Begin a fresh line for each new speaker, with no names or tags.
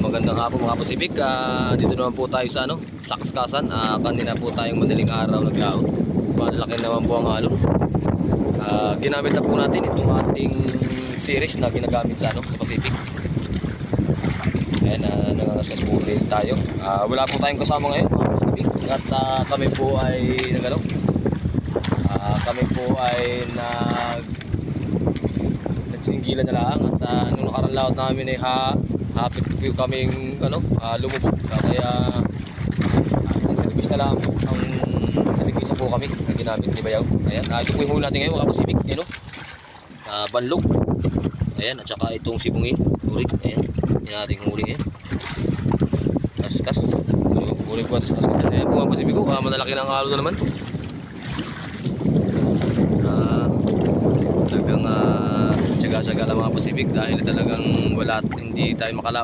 Magandang hapon mga Pacific. Dito naman po tayo sa sa Kaskasan. Kanina po tayong madaling araw naglaot. Malaki naman po ang alon. Ginamit na po natin itong ating series na ginagamit sa sa Pacific. Ayan, nangangaskas po ulit tayo. Wala po tayong kasama ngayon mga Pacific. At kami po ay nagsinggilan na lang. At nung nakarang laot namin ay happy po kaming lumubog. Kaya ang service na lang ang natigisa po kami na ginamit ni Bayaw. Ayan, ito po yung huli natin ngayon mga Pacific. Banlog. Ayan, at saka itong sibungin, urik. Ayan, yan natin huli ngayon. Kaskas. Huli po natin sa kaskas. Ayan po mga Pacific. Malalaki na ang halo na naman. Talagang tsaga-tsaga lang mga Pacific dahil talagang hindi tayo makalaot